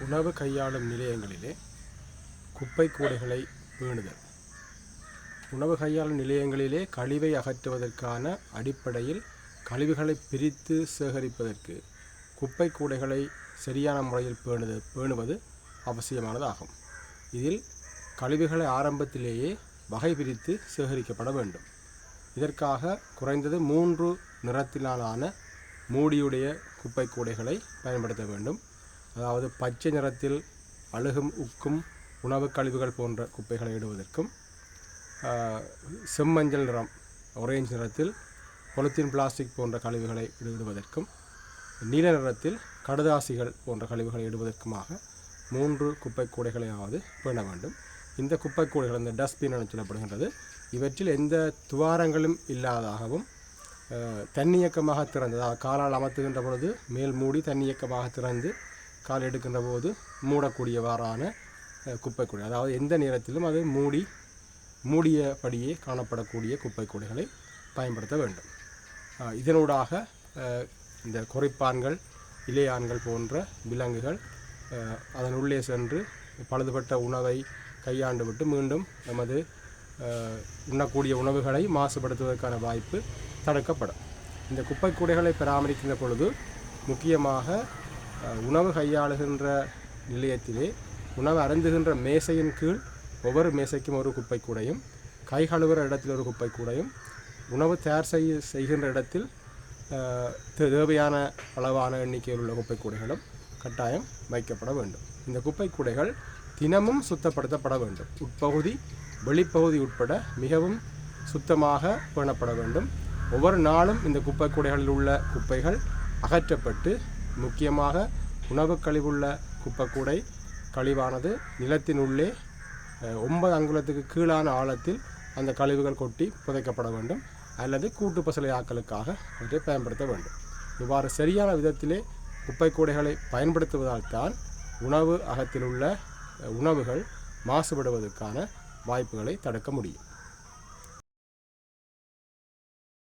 உணவு கையாளும் நிலையங்களிலே குப்பை கூடைகளை பேணுதல். உணவு கையாளும் நிலையங்களிலே கழிவை அகற்றுவதற்கான அடிப்படையில் கழிவுகளை பிரித்து சேகரிப்பதற்கு குப்பை கூடைகளை சரியான முறையில் பேணுவது அவசியமானதாகும். இதில் கழிவுகளை ஆரம்பத்திலேயே வகை பிரித்து சேகரிக்கப்பட வேண்டும். இதற்காக குறைந்தது 3 நிறத்திலான மூடியுடைய குப்பை கூடைகளை பயன்படுத்த வேண்டும். அதாவது பச்சை நிறத்தில் அழுகும் உக்கும் உணவு கழிவுகள் போன்ற குப்பைகளை இடுவதற்கும், செம்மஞ்சள் நிறம் ஒரேஞ்ச் நிறத்தில் பொலித்தீன் பிளாஸ்டிக் போன்ற கழிவுகளை இடுவதற்கும், நீல நிறத்தில் கடுதாசிகள் போன்ற கழிவுகளை இடுவதற்குமாக 3 குப்பை கூடைகளையாவது பேண வேண்டும். இந்த குப்பை கூடைகள், இந்த டஸ்ட்பின் என சொல்லப்படுகின்றது, இவற்றில் எந்த துவாரங்களும் இல்லாதாகவும் தன்னியக்கமாக திறந்து, காலால் அமர்த்துகின்ற பொழுது மேல் மூடி தன்னியக்கமாக திறந்து கால் எடுக்கின்ற போது மூடக்கூடியவாறான குப்பை கூடை, அதாவது எந்த நேரத்திலும் அது மூடியபடியே காணப்படக்கூடிய குப்பை கூடைகளை பயன்படுத்த வேண்டும். இதனூடாக இந்த குறைப்பான்கள், இலையான்கள் போன்ற விலங்குகள் அதன் உள்ளே சென்று பழுதுபட்ட உணவை கையாண்டு விட்டு மீண்டும் நமது உண்ணக்கூடிய உணவுகளை மாசுபடுத்துவதற்கான வாய்ப்பு தடுக்கப்படும். இந்த குப்பை கூடைகளை பராமரிக்கின்ற பொழுது முக்கியமாக உணவு கையாளுகின்ற நிலையத்திலே உணவு அருந்துகின்ற மேசையின் கீழ் ஒவ்வொரு மேசைக்கும் ஒரு குப்பை கூடையும், கை கழுவுற இடத்தில் ஒரு குப்பை கூடையும், உணவு தயார் செய்கின்ற இடத்தில் தேவையான அளவான எண்ணிக்கையில் உள்ள குப்பை கூடைகளும் கட்டாயம் வைக்கப்பட வேண்டும். இந்த குப்பை கூடைகள் தினமும் சுத்தப்படுத்தப்பட வேண்டும். உட்பகுதி வெளிப்பகுதி உட்பட மிகவும் சுத்தமாக பேணப்பட வேண்டும். ஒவ்வொரு நாளும் இந்த குப்பை கூடைகளில் உள்ள குப்பைகள் அகற்றப்பட்டு, முக்கியமாக உணவு கழிவுள்ள குப்பைக்கூடை கழிவானது நிலத்தின் உள்ளே 9 அங்குலத்துக்கு கீழான ஆழத்தில் அந்த கழிவுகள் கொட்டி புதைக்கப்பட வேண்டும், அல்லது கூட்டு பசலை ஆக்கலுக்காக அவற்றை பயன்படுத்த வேண்டும். இவ்வாறு சரியான விதத்திலே குப்பை கூடைகளை பயன்படுத்துவதால் தான் உணவு அகத்தில் உள்ள உணவுகள் மாசுபடுவதற்கான வாய்ப்புகளை தடுக்க முடியும்.